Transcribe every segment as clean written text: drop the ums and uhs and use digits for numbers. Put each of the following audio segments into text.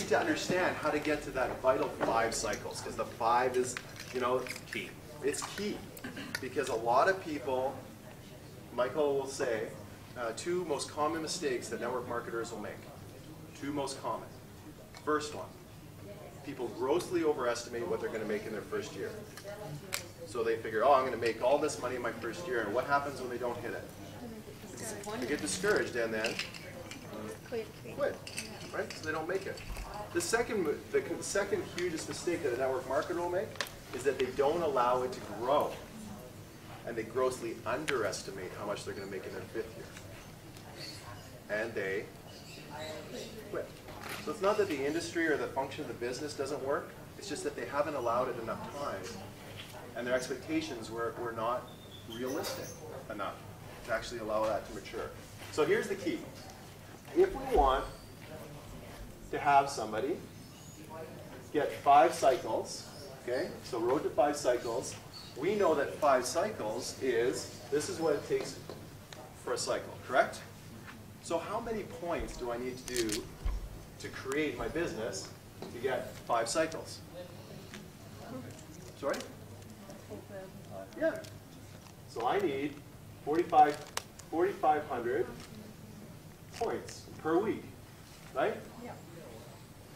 need to understand how to get to that vital 5 cycles, because the 5 is, you know, key. It's key, because a lot of people, Michael will say, 2 most common mistakes that network marketers will make. 2 most common. First one, people grossly overestimate what they're going to make in their first year. So they figure, oh, I'm going to make all this money in my first year, and what happens when they don't hit it? They get discouraged and then quit, right? So they don't make it. The second hugest mistake that a network marketer will make is that they don't allow it to grow, and they grossly underestimate how much they're going to make in their 5th year, and they quit. So it's not that the industry or the function of the business doesn't work, it's just that they haven't allowed it enough time, and their expectations were not realistic enough to actually allow that to mature. So here's the key. If we want to have somebody get 5 cycles, okay, so road to 5 cycles, we know that 5 cycles this is what it takes for a cycle, correct? So how many points do I need to do to create my business to get 5 cycles? Sorry? Yeah. So I need 4,500 points per week, right? Yeah.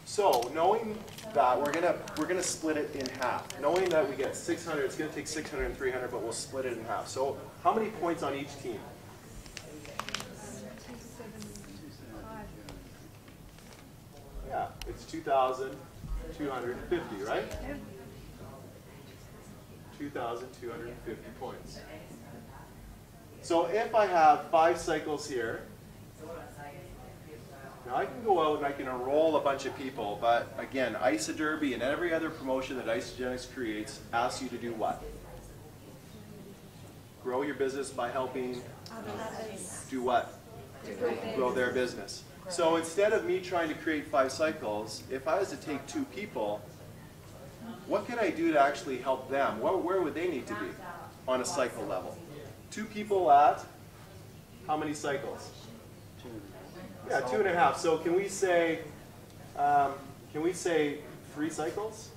So knowing that we're gonna split it in half. Knowing that we get 600, it's gonna take 600 and 300, but we'll split it in half. So how many points on each team? Yeah, it's 2,250, right? 2,250 points. So if I have 5 cycles here, now I can go out and I can enroll a bunch of people, but again, Isaderby and every other promotion that Isagenix creates asks you to do what? Grow your business by helping do what? Grow their business. So instead of me trying to create 5 cycles, if I was to take 2 people, what could I do to actually help them? Where would they need to be on a cycle level? 2 people at how many cycles? 2. Yeah, 2.5. So can we say 3 cycles?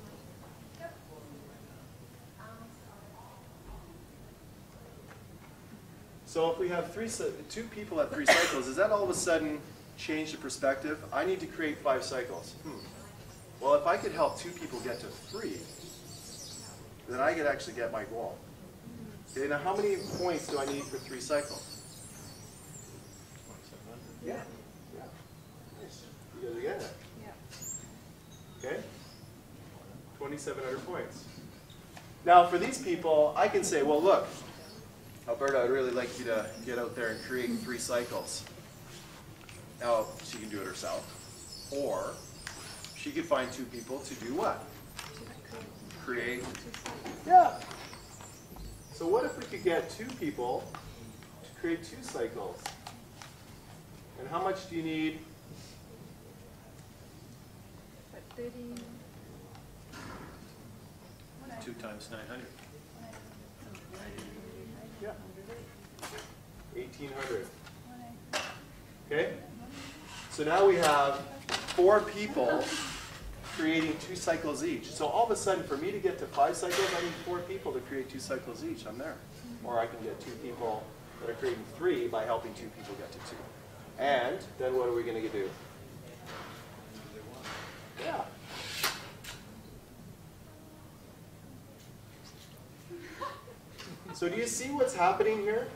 So if we have 2 people at 3 cycles, does that all of a sudden change the perspective? I need to create 5 cycles. Well, if I could help 2 people get to 3, then I could actually get my goal. Okay, now how many points do I need for 3 cycles? Yeah. Nice. You guys are getting it. Yeah. Okay? 2,700 points. Now for these people, I can say, well look, Alberta, I'd really like you to get out there and create 3 cycles. Now, she can do it herself. Or she could find 2 people to do what? Create. Yeah. So what if we could get 2 people to create 2 cycles? And how much do you need? 30. 2 times 900. Yeah. 1,800. Okay? So now we have 4 people creating 2 cycles each. So all of a sudden, for me to get to 5 cycles, I need 4 people to create 2 cycles each. I'm there. Or I can get 2 people that are creating 3 by helping 2 people get to 2. And then what are we going to do? Yeah. So do you see what's happening here?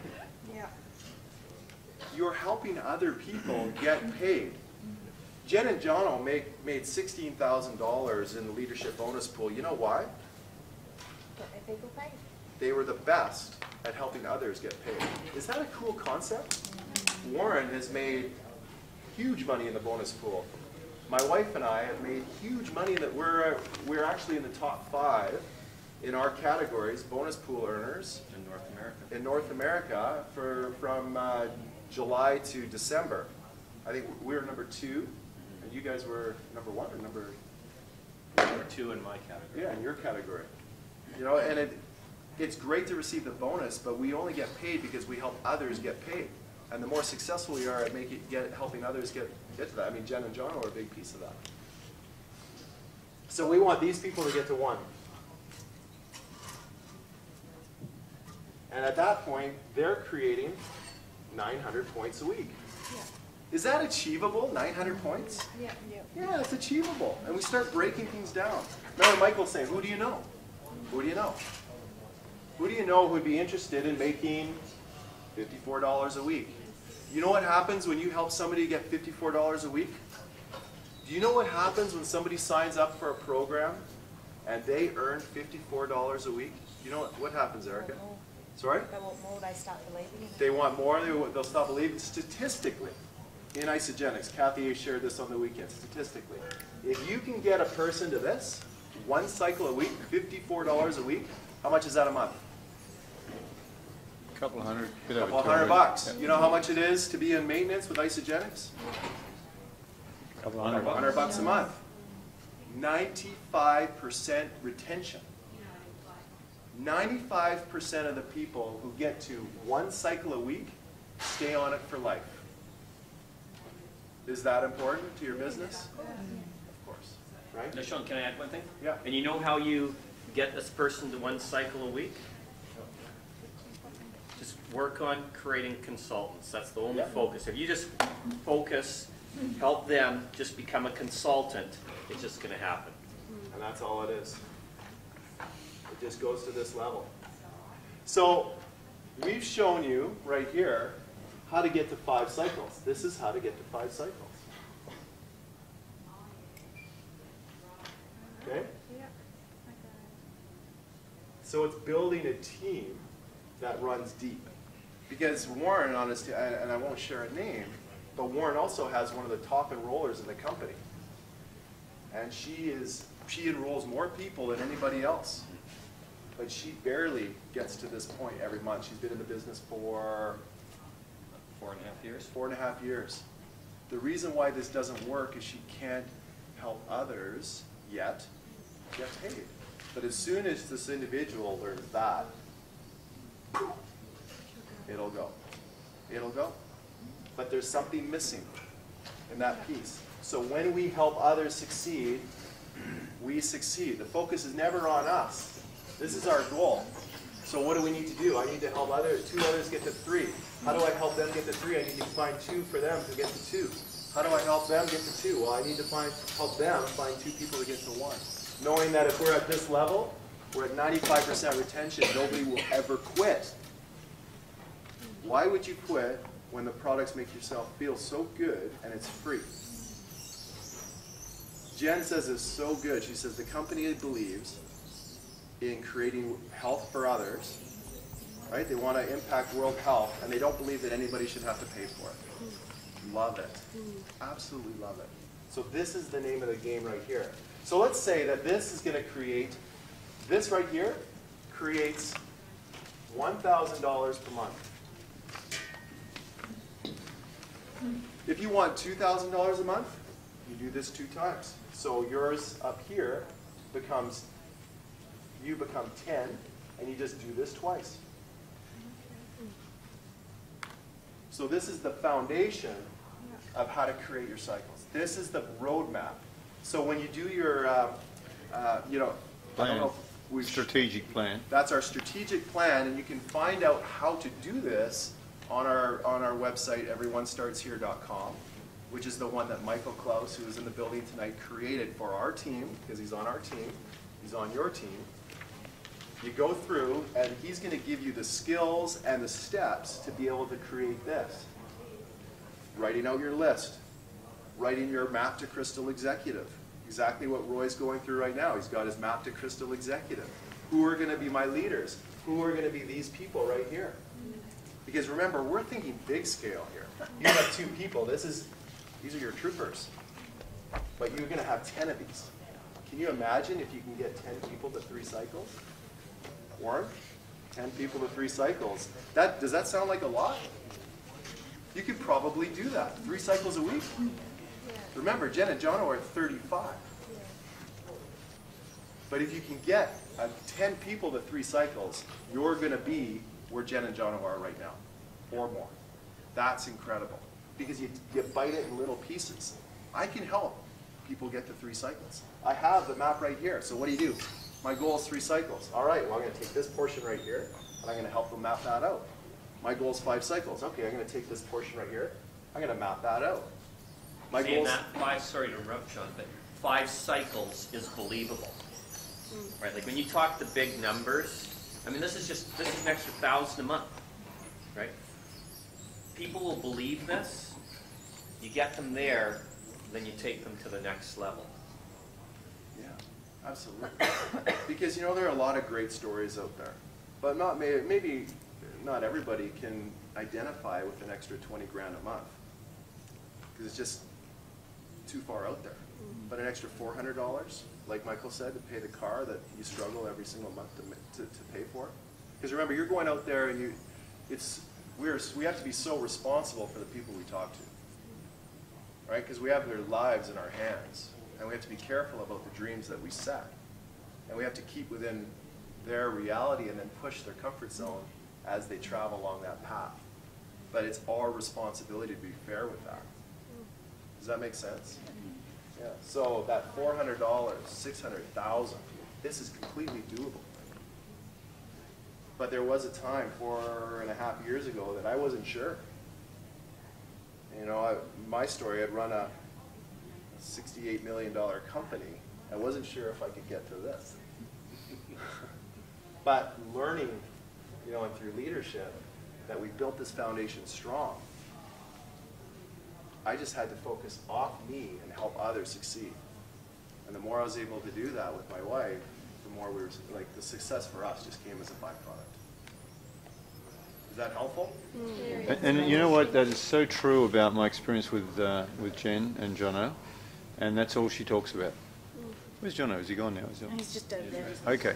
Yeah. You're helping other people get paid. Jen and Jono made $16,000 in the leadership bonus pool. You know why? They were the best at helping others get paid. Is that a cool concept? Warren has made huge money in the bonus pool. My wife and I have made huge money that we're actually in the top 5 in our categories, bonus pool earners In North America. in North America from July to December. I think we were number 2, and you guys were number 1 or number 2 in my category. Yeah, in your category. You know, and it's great to receive the bonus, but we only get paid because we help others get paid. And the more successful we are at helping others get to that. I mean, Jen and John are a big piece of that. So we want these people to get to 1. And at that point, they're creating 900 points a week. Yeah. Is that achievable, 900 points? Yeah. Yeah. Yeah, it's achievable. And we start breaking things down. Remember Michael saying, who do you know? Who do you know? Who do you know who would be interested in making $54 a week? You know what happens when you help somebody get $54 a week? Do you know what happens when somebody signs up for a program and they earn $54 a week? You know what happens, Erica? Sorry? They want more, they start believing. They want more, they'll stop believing. Statistically, in Isagenix, Kathy shared this on the weekend, statistically, if you can get a person to this, 1 cycle a week, $54 a week, how much is that a month? Couple hundred. Couple $100. Yep. You know how much it is to be in maintenance with Isagenix? Couple $100 a month. 95% retention. 95% of the people who get to 1 cycle a week stay on it for life. Is that important to your business? Of course, right? Now, Shawn, can I add one thing? Yeah. And you know how you get this person to 1 cycle a week? Just work on creating consultants. That's the only focus. If you just focus, help them just become a consultant, it's just going to happen. And that's all it is. It just goes to this level. So we've shown you right here how to get to 5 cycles. This is how to get to 5 cycles. Okay? Yeah. So it's building a team that runs deep. Because Warren, honestly, and I won't share a name, but Warren also has one of the top enrollers in the company. And she enrolls more people than anybody else. But she barely gets to this point every month. She's been in the business for 4.5 years. 4.5 years. The reason why this doesn't work is she can't help others yet get paid. But as soon as this individual learns that, it'll go. It'll go. But there's something missing in that piece. So when we help others succeed, we succeed. The focus is never on us. This is our goal. So what do we need to do? I need to help 2 others get to 3. How do I help them get to 3? I need to find 2 for them to get to 2. How do I help them get to 2? Well, I need to help them find 2 people to get to 1. Knowing that if we're at this level, we're at 95% retention, nobody will ever quit. Why would you quit when the products make yourself feel so good and it's free? Jen says it's so good. She says the company believes in creating health for others, right? They want to impact world health, and they don't believe that anybody should have to pay for it. Love it. Absolutely love it. So this is the name of the game right here. So let's say that this is going to create, this right here creates $1,000 per month. If you want $2,000 a month, you do this 2 times. So yours up here becomes, you become 10, and you just do this twice. So this is the foundation of how to create your cycles. This is the roadmap. So when you do your, you know, I don't know if we've strategic plan. That's our strategic plan, and you can find out how to do this on our website, everyonestartshere.com, which is the one that Michael Klaus, who is in the building tonight, created for our team, because he's on our team, he's on your team. You go through, and he's going to give you the skills and the steps to be able to create this. Writing out your list, writing your map to Crystal Executive. Exactly what Roy's going through right now. He's got his map to Crystal Executive. Who are going to be my leaders? Who are going to be these people right here? Because remember, we're thinking big scale here. You have 2 people. These are your troopers. But you're going to have 10 of these. Can you imagine if you can get 10 people to 3 cycles? Warren? 10 people to 3 cycles. Does that sound like a lot? You could probably do that. 3 cycles a week. Remember, Jen and John are at 35. But if you can get 10 people to 3 cycles, you're going to be where Jen and John are right now, or more. That's incredible. Because you bite it in little pieces. I can help people get to 3 cycles. I have the map right here. So what do? My goal is 3 cycles. All right, well, I'm going to take this portion right here, and I'm going to help them map that out. My goal is 5 cycles. Okay, I'm going to take this portion right here. I'm going to map that out. My goal is... Sorry to interrupt, Shawn, but 5 cycles is believable. Right, like when you talk the big numbers, I mean, this is an extra $1,000 a month, right? People will believe this. You get them there, then you take them to the next level. Yeah, absolutely. Because, you know, there are a lot of great stories out there, but maybe not everybody can identify with an extra 20 grand a month, because it's just too far out there. But an extra $400, like Michael said, to pay the car that you struggle every single month to pay for. Because remember, you're going out there and we have to be so responsible for the people we talk to, right? Because we have their lives in our hands, and we have to be careful about the dreams that we set. And we have to keep within their reality and then push their comfort zone as they travel along that path. But it's our responsibility to be fair with that. Does that make sense? Yeah. So that $400, $600,000, this is completely doable. But there was a time 4.5 years ago that I wasn't sure. You know, my story, I'd run a $68 million company. I wasn't sure if I could get to this. But learning, you know, and through leadership, that we built this foundation strong, I just had to focus off me and help others succeed. And the more I was able to do that with my wife, the more the success for us just came as a byproduct. Is that helpful? And you know what? That is so true about my experience with Jen and Jono, and that's all she talks about. Where's Jono? Is he gone now? He's just over there. Okay.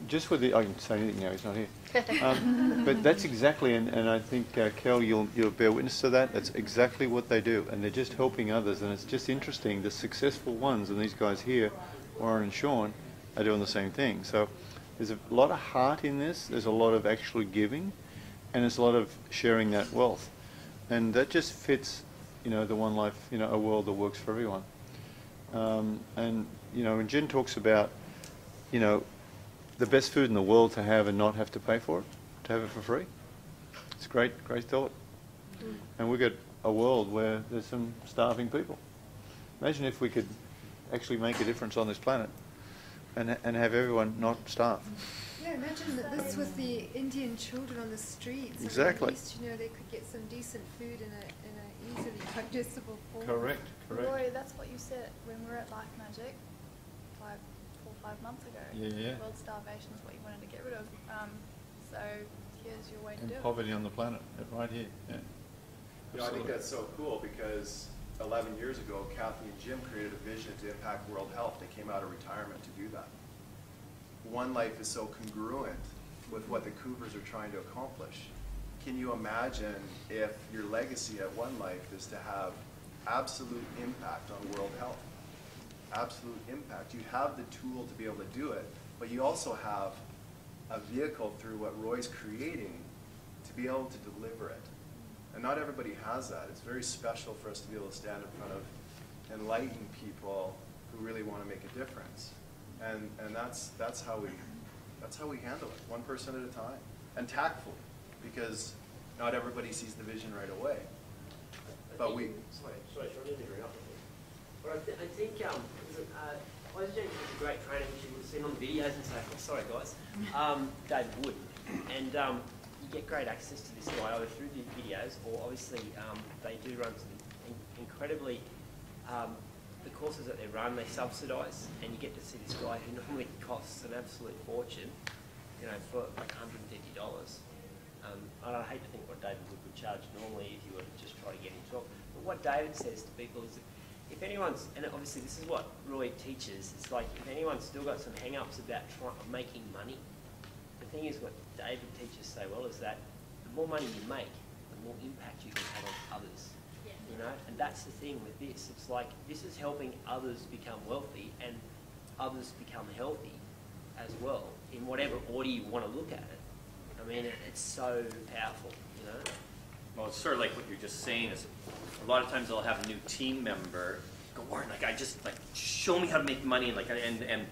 Just with I can say anything now, he's not here. But that's exactly, and I think, Kel, you'll bear witness to that, that's exactly what they do. And they're just helping others. And it's just interesting, the successful ones, and these guys here, Warren and Shawn, are doing the same thing. So there's a lot of heart in this. There's a lot of actually giving. And there's a lot of sharing that wealth. And that just fits, you know, the one life, you know, a world that works for everyone. And, you know, when Jen talks about, you know, the best food in the world to have and not have to pay for it, to have it for free. It's a great thought. And we've got a world where there's some starving people. Imagine if we could actually make a difference on this planet and have everyone not starve. Yeah, imagine that this was the Indian children on the streets. Exactly. At least, you know, they could get some decent food in a easily digestible form. Correct. Roy, that's what you said when we were at Life Magic 4 or 5 months ago. Yeah. World starvation is what you wanted to get rid of. So here's your way to And do it. poverty on the planet, right here. Yeah. You know, I think that's so cool because 11 years ago, Kathy and Jim created a vision to impact world health. They came out of retirement to do that. One Life is so congruent with what the Cougars are trying to accomplish. Can you imagine if your legacy at One Life is to have absolute impact on world health? Absolute impact. You have the tool to be able to do it, but you also have a vehicle through what Roy's creating to be able to deliver it. And not everybody has that. It's very special for us to be able to stand in front of enlightened people who really want to make a difference. And that's how we handle it, one person at a time, and tactfully, because not everybody sees the vision right away. But we. Sorry, Shawn, didn't interrupt me. But I think Isagenix is a great trainer, which you would have seen on the videos and so forth. Sorry, guys. David Wood, and you get great access to this guy either through the videos or obviously they do run some incredibly. The courses that they run, they subsidise, and you get to see this guy who normally costs an absolute fortune, you know, for like $150. I'd hate to think what David would charge normally if you were to just try to get him to talk. But what David says to people is that if anyone's, and obviously this is what Roy teaches, it's like if anyone's still got some hang-ups about making money, the thing is what David teaches so well is that the more money you make, the more impact you can have on others. You know, and that's the thing with this. It's like this is helping others become wealthy and others become healthy as well, in whatever order you want to look at it. I mean, it's so powerful, you know. Well, it's sort of like what you're just saying is a lot of times they'll have a new team member go Warren, like I just like show me how to make money, and like and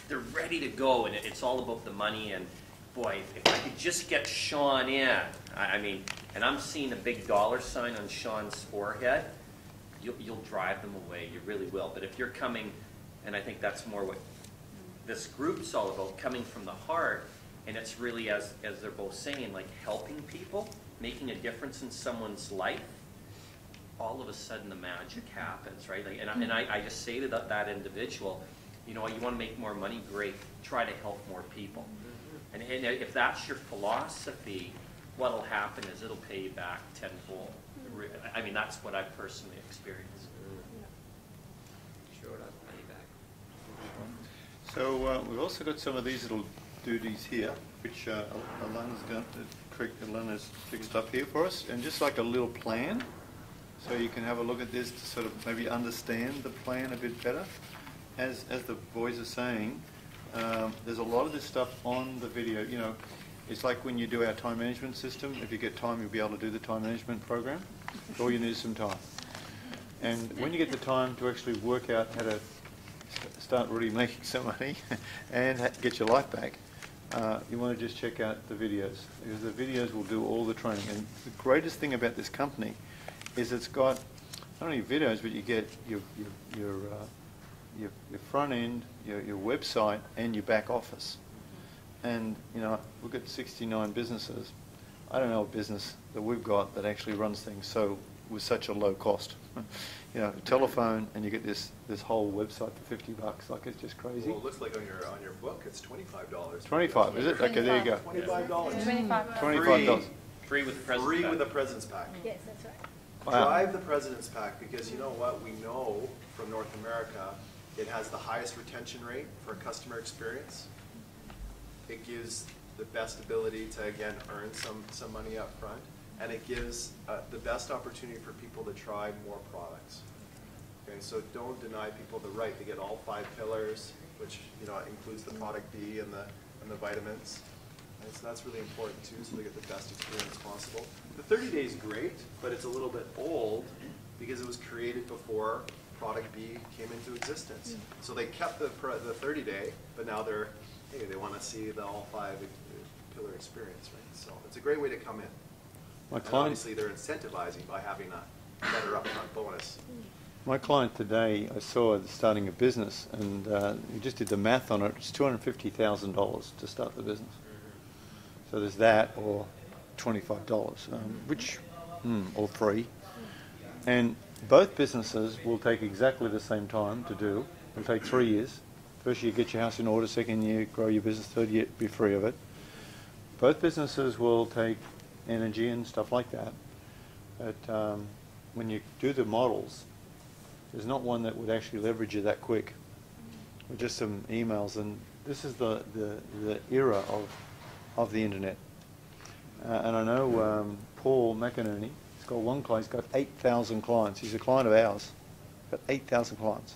they're ready to go, and it's all about the money. And boy, if I could just get Shawn in, I mean, and I'm seeing a big dollar sign on Shawn's forehead, you'll drive them away. You really will. But if you're coming, and I think that's more what this group's all about, coming from the heart, and it's really, as they're both saying, like helping people, making a difference in someone's life, all of a sudden the magic happens, right? Like, and I just say to that individual, you know, you want to make more money, great. Try to help more people. And if that's your philosophy, what'll happen is it'll pay you back tenfold. I mean, that's what I've personally experienced. Sure does pay you back. So we've also got some of these little duties here, which Alana's fixed up here for us, and just like a little plan, so you can have a look at this to sort of maybe understand the plan a bit better. As the boys are saying, there's a lot of this stuff on the video. You know, it's like when you do our time management system. If you get time, you'll be able to do the time management program. All you need is some time. And when you get the time to actually work out how to start really making some money and get your life back, you want to just check out the videos, because the videos will do all the training. And the greatest thing about this company is it's got not only videos, but you get your front end, your website, and your back office. And you know, we've got 69 businesses. I don't know a business that we've got that actually runs things so with such a low cost. You know, telephone, and you get this whole website for $50. Like, it's just crazy. Well, it looks like on your book it's $25. 25, is it? Okay, there you go. $25. 25. Free with the President's Free Pack. with the President's Pack. Yes, that's right. Wow. Drive the President's Pack, because you know what? We know from North America it has the highest retention rate for customer experience. It gives the best ability to, again, earn some money up front. And it gives the best opportunity for people to try more products. Okay, so don't deny people the right to get all 5 pillars, which includes the product B and the vitamins. And so that's really important too, so they get the best experience possible. The 30 day is great, but it's a little bit old because it was created before product B came into existence. So they kept the 30 day, but now they want to see the all 5 pillar experience, right? So it's a great way to come in. My And client, obviously they're incentivizing by having a better upfront bonus. my client today, I saw starting a business, and he just did the math on it. It's $250,000 to start the business. So there's that, or $25, which, or free. And both businesses will take exactly the same time to do. It'll take 3 years. First year, get your house in order. Second year, grow your business. Third year, be free of it. Both businesses will take energy and stuff like that. But when you do the models, there's not one that would actually leverage you that quick. With just some emails, and this is the era of the internet. And I know Paul McInerney, he's got one client, he's got 8,000 clients. He's a client of ours. Got 8,000 clients.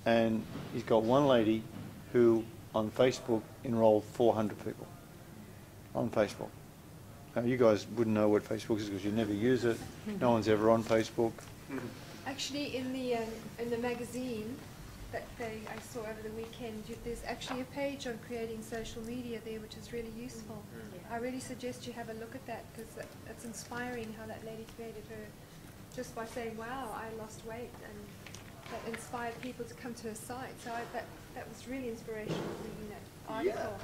And he's got one lady who on Facebook enrolled 400 people on Facebook. Now, you guys wouldn't know what Facebook is because you never use it. No one's ever on Facebook. Actually, in the magazine that I saw over the weekend, there's actually a page on creating social media there, which is really useful. I really suggest you have a look at that, because it's inspiring how that lady created her, just by saying, "Wow, I lost weight," and that inspired people to come to her site. So that was really inspirational reading that article.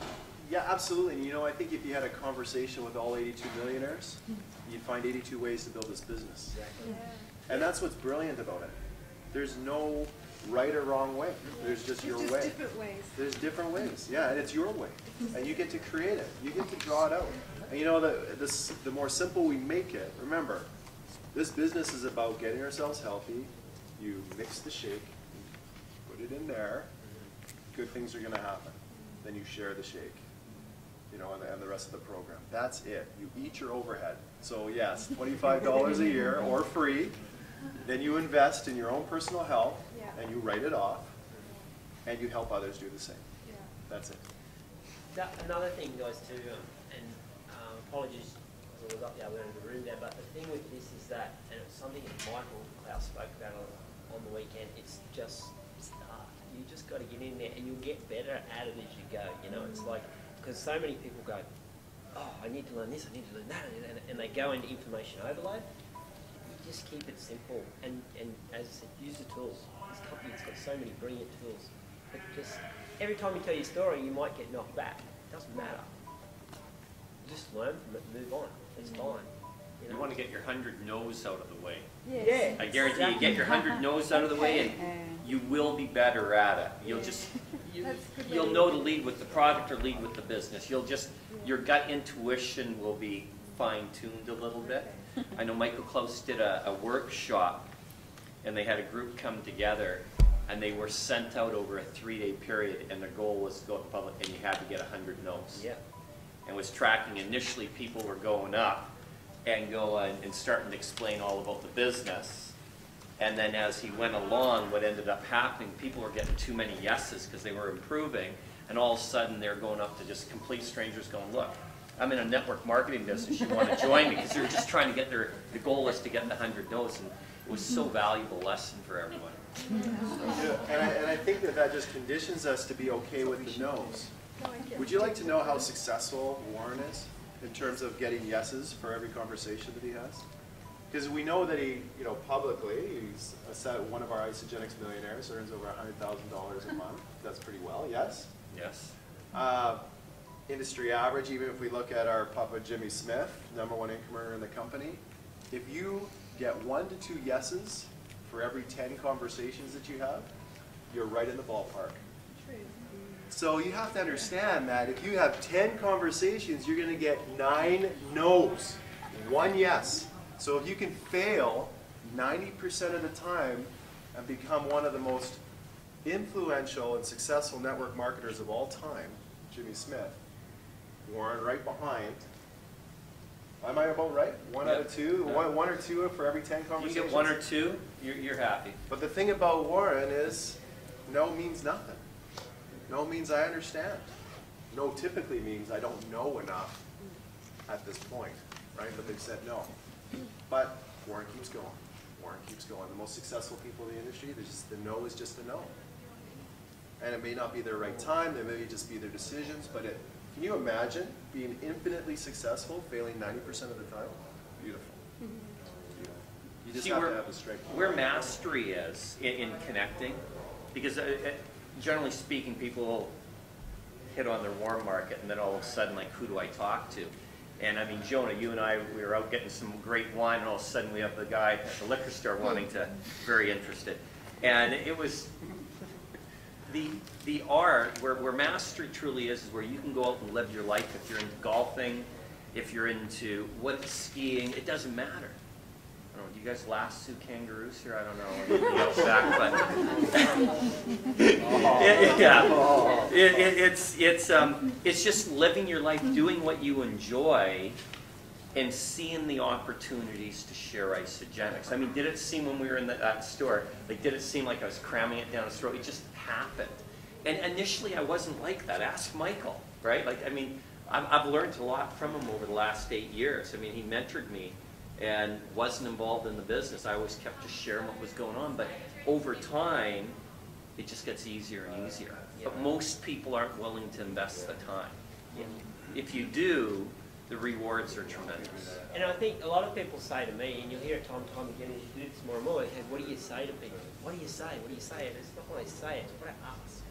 Yeah, absolutely. And I think if you had a conversation with all 82 millionaires, you'd find 82 ways to build this business. Yeah. And that's what's brilliant about it. There's no right or wrong way. There's just your way. There's different ways. There's different ways. Yeah, and it's your way. And you get to create it. You get to draw it out. And the more simple we make it, remember, this business is about getting ourselves healthy. You mix the shake, put it in there, good things are going to happen. Then you share the shake, and the rest of the program. That's it. You eat your overhead. So yes, $25 a year or free. Then you invest in your own personal health, and you write it off, and you help others do the same. Yeah. That's it. Another thing, guys, too, and apologies because I was up the other end of the room there, but the thing with this is that, and it's something that Michael Klaus spoke about on the weekend. It's just start. You just got to get in there, and you'll get better at it as you go. You know, it's like, because so many people go, oh, I need to learn this, I need to learn that, and they go into information overload. You just keep it simple, and as I said, use the tools. This company's got so many brilliant tools. But just every time you tell your story, you might get knocked back. It doesn't matter. Just learn from it and move on. It's fine. You want to get your 100 no's out of the way. Yes. Yeah. I guarantee you get your 100 no's out of the way and you will be better at it. You'll just, you'll know to lead with the product or lead with the business. Your gut intuition will be fine-tuned a little bit. I know Michael Klaus did a workshop and they had a group come together and they were sent out over a 3-day period and their goal was to go out in public and you had to get 100 no's. Yeah. And was tracking initially people were going up and going and starting to explain all about the business. And then as he went along, what ended up happening, people were getting too many yeses because they were improving, and all of a sudden they're going up to just complete strangers going, look, I'm in a network marketing business, you want to join me? Because they were just trying to get the goal was to get the 100 no's, and it was so valuable lesson for everyone. And I think that just conditions us to be okay with the no's. Would you like to know how successful Warren is in terms of getting yeses for every conversation that he has? Because we know that he, publicly, he's one of our Isagenix millionaires, earns over $100,000 a month. That's pretty well, yes? Yes. Industry average, even if we look at our Papa Jimmy Smith, #1 income earner in the company, if you get 1 to 2 yeses for every 10 conversations that you have, you're right in the ballpark. True. So you have to understand that if you have 10 conversations, you're going to get 9 no's, 1 yes. So if you can fail 90% of the time and become one of the most influential and successful network marketers of all time, Jimmy Smith, Warren right behind. Am I about right? One out of 2? Yeah. One or 2 for every 10 conversations? You get 1 or 2, you're happy. But the thing about Warren is no means nothing. No means I understand. No typically means I don't know enough at this point, right? But they've said no. But Warren keeps going. Warren keeps going. The most successful people in the industry, the no is just a no. And it may not be their right time, they may just be their decisions, but can you imagine being infinitely successful, failing 90% of the time? Beautiful. Beautiful. You just have to have the strength. Where mastery is in connecting, because generally speaking, people will hit on their warm market and then all of a sudden, like, who do I talk to? And I mean, Jonah, you and I, we were out getting some great wine and all of a sudden we have the guy at the liquor store wanting to, very interested. And it was the art, where mastery truly is where you can go out and live your life. If you're into golfing, if you're into skiing, it doesn't matter. I don't know, do you guys lasso kangaroos here? I don't know, in the outback, but it's just living your life, doing what you enjoy, and seeing the opportunities to share Isagenix. I mean, did it seem when we were in that store, like, did it seem like I was cramming it down his throat? It just happened. And initially, I wasn't like that. Ask Michael, right? Like, I mean, I've learned a lot from him over the last 8 years. I mean, he mentored me and wasn't involved in the business. I always kept just sharing what was going on. But over time, it just gets easier and easier. But most people aren't willing to invest the time. If you do, the rewards are tremendous. And I think a lot of people say to me, and you'll hear it time and time again as you do this more and more, what do you say to people? What do you say? What do you say? And it's not what I say, it's what I ask.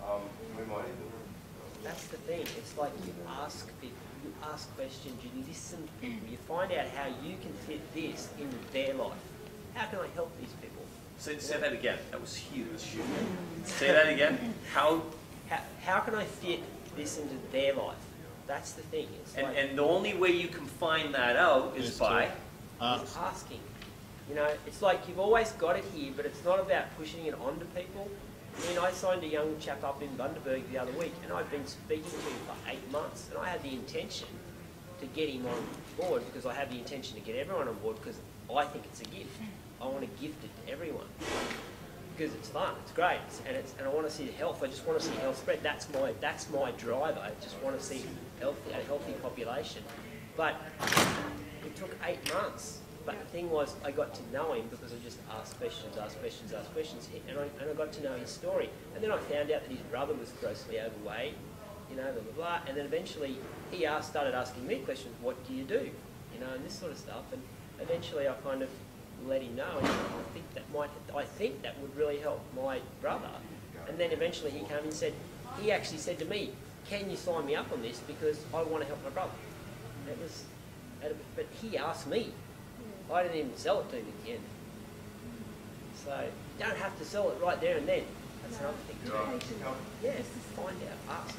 That's the thing. It's like you ask people, you ask questions, you listen to people, you find out how you can fit this into their life. How can I help these people? Say that again. That was huge. Say that again. How can I fit this into their life? That's the thing. It's like, and the only way you can find that out is by asking. You know, it's like you've always got it here, but it's not about pushing it onto people. I mean, I signed a young chap up in Bundaberg the other week, and I've been speaking to him for 8 months, and I had the intention to get him on board because I have the intention to get everyone on board because I think it's a gift. I want to gift it to everyone because it's fun, it's great, and I want to see the health. I just want to see health spread. That's my driver. I just want to see a healthy population. But it took 8 months But the thing was, I got to know him because I just asked questions, and I got to know his story. And then I found out that his brother was grossly overweight, you know, blah, blah, blah. And then eventually he started asking me questions, what do you do? You know, and this sort of stuff. And eventually I kind of let him know, and I think that would really help my brother. And then eventually he actually said to me, can you sign me up on this because I want to help my brother. But he asked me. I didn't even sell it to him in the end. So you don't have to sell it right there and then. That's another thing too. Yeah, find out, ask.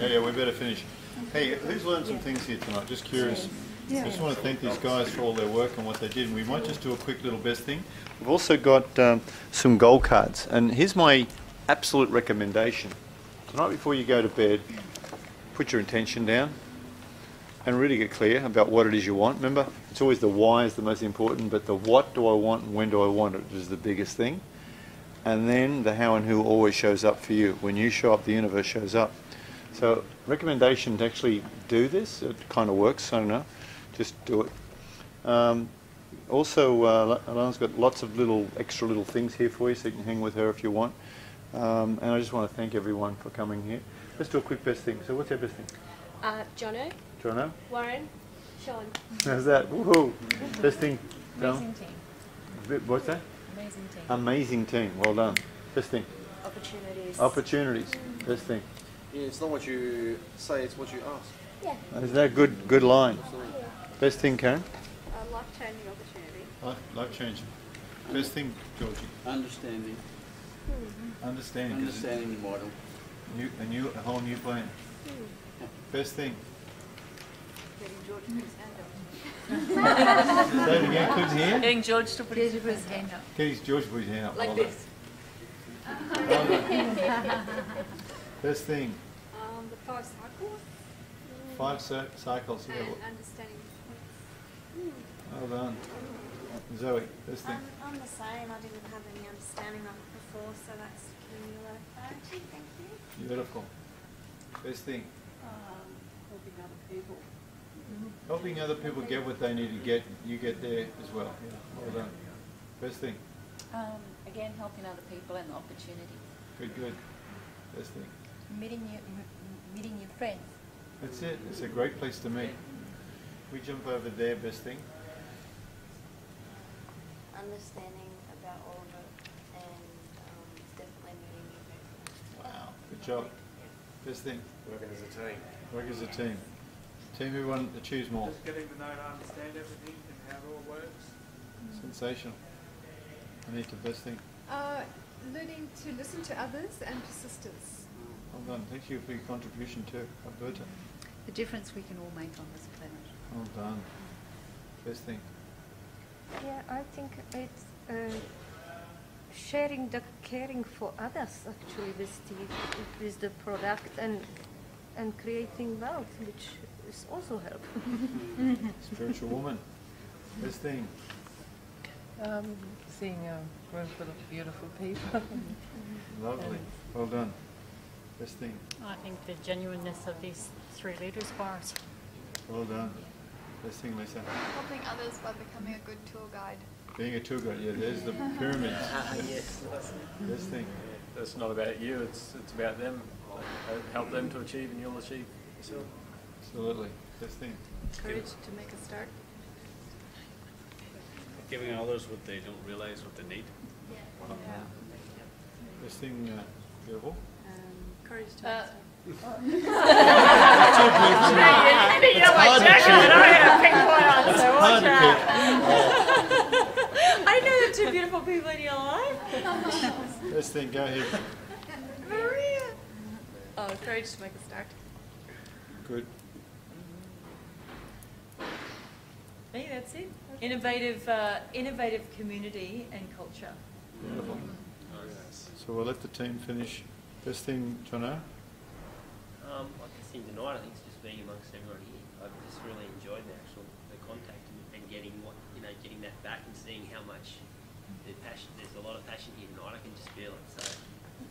Yeah, we better finish. Hey, who's learned some things here tonight? Just curious. I just want to thank these guys for all their work and what they did. And we might just do a quick little best thing. We've also got some goal cards. And here's my absolute recommendation. Tonight before you go to bed, put your intention down and really get clear about what it is you want. Remember, it's always the why is the most important, but the what do I want and when do I want it is the biggest thing. And then the how and who always shows up for you. When you show up, the universe shows up. So recommendation to actually do this, it kind of works, I don't know, just do it. Also, Alana's got lots of extra little things here for you, so you can hang with her if you want. And I just want to thank everyone for coming here. Let's do a quick best thing. So what's our best thing? Jono, Jono? Warren, Shawn. How's that? Woohoo! Best thing? Amazing team. What's that? Amazing team. Amazing team. Well done. Best thing? Opportunities. Opportunities. Best thing. Yeah, it's not what you say, it's what you ask. Yeah. Is that a good line? Yeah. Best thing, Karen? Life-changing opportunity. Life changing. Best thing, Georgie? Understanding. Understanding. Understanding the model. A whole new plan. Best thing? Getting George to put his hand up. Say it again, couldn't hear? Getting George to put his hand up. Get George to put his hand up. Like this. Best thing? The 5 cycles. 5 cycles. Yeah. And understanding the points. Well done. Zoe, best thing? I'm the same. I didn't have any understanding of it before, so that's giving me a lot of clarity. Thank you. Beautiful. Best thing? Helping other people. Helping other people get what they need to get, you get there as well. Yeah. Well done. Best thing? Again, helping other people and the opportunity. Good. Best thing? Meeting your friends. That's it. It's a great place to meet. We jump over there, best thing? Understanding about all of it and definitely meeting new people. Wow. Good job. Best thing? Working as a team. Work as a team. Team who want to choose more. Just getting to know and understand everything and how it all works. Sensational. Anita, best thing? Learning to listen to others and persistence. Well done. Thank you for your contribution too, Alberta. The difference we can all make on this planet. Well done. Best thing? Yeah, I think it's sharing the caring for others actually with the product and creating wealth, which is also help. Spiritual woman. Best thing? Seeing a room full of beautiful people. Lovely. Well done. Best thing? I think the genuineness of these 3 leaders bars. Well done. Best thing, Lisa? Helping others by becoming a good tour guide. Being a tour guide, yeah, there's the pyramids. Yes. Best thing? It's not about you, it's about them. Help them to achieve and you'll achieve yourself. Absolutely. Best thing? Courage to make a start. Giving others what they don't realise what they need. Best thing, beautiful? Courage to make a start. I know the 2 beautiful people in your life. Best thing, go ahead. Maria. Courage to make a start. Good. Hey, that's it. Innovative community and culture. Beautiful. So we'll let the team finish. Best thing, Jono? Like I think tonight, I think it's just being amongst everyone here. I've just really enjoyed the contact and getting getting that back and seeing how much there's a lot of passion here tonight. I can just feel it. So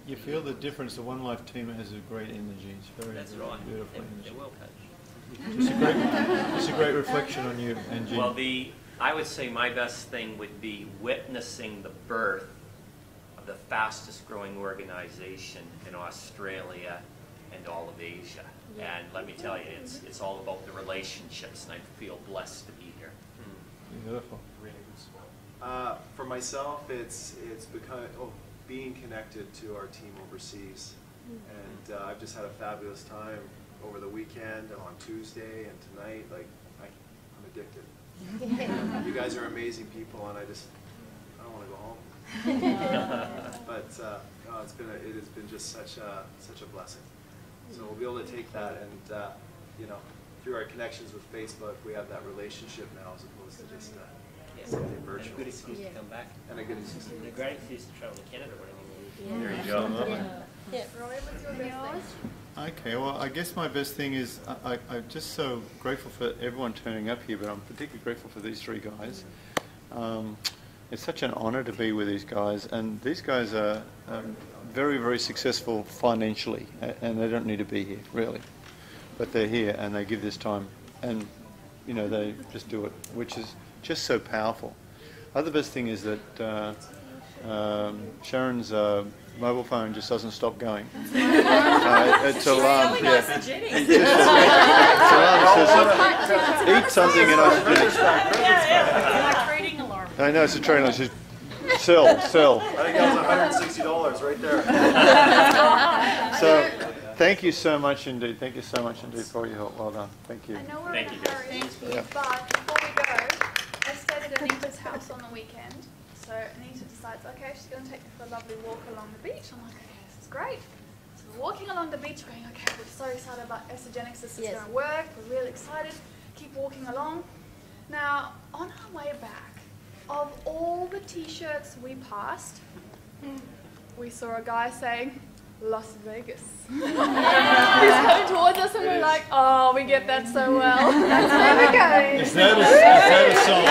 You feel the difference. The One Life team has a great energy. It's very, that's very right. beautiful They're energy. well coached. It's a great reflection on you and Jim. Well, I would say my best thing would be witnessing the birth of the fastest growing organization in Australia and all of Asia. And let me tell you, it's all about the relationships, and I feel blessed to be here. Beautiful. Really useful. For myself, it's become being connected to our team overseas, and I've just had a fabulous time over the weekend and on Tuesday and tonight. Like I'm addicted. You guys are amazing people, and I don't want to go home. But no, it has been just such a blessing. So we'll be able to take that and you know, through our connections with Facebook, we have that relationship now as opposed to just something virtual. And a good excuse to come back. And a good excuse. And a great excuse to travel to Canada when There you go. Roy, what's your best thing? Okay, well, I guess my best thing is I'm just so grateful for everyone turning up here, but I'm particularly grateful for these three guys. It's such an honor to be with these guys, and these guys are very, very successful financially, and they don't need to be here, really. But they're here, and they give this time, and, you know, they just do it, which is just so powerful. Other best thing is that Sharon's mobile phone just doesn't stop going. It's alarm. Yeah. It's alarm. It says, eat something and Like trading alarm. I know it's a train. It's just sell. I think that was $160 right there. So, thank you so much indeed. Thank you so much indeed for your help. Well done. Thank you. I know we're Thank in you, a guys. hurry, Yeah. but before we go, I stayed at Anita's house on the weekend. So Anita decides, okay, she's going to take me for a lovely walk along the beach. I'm like, okay, this is great. So we're walking along the beach going, okay, we're so excited about Isagenix. This is going to work. We're really excited. Keep walking along. Now, on our way back, of all the t-shirts we passed, we saw a guy saying, Las Vegas. He's coming towards us and we're like, oh, we get that so well. That's where we're going. Is that a song?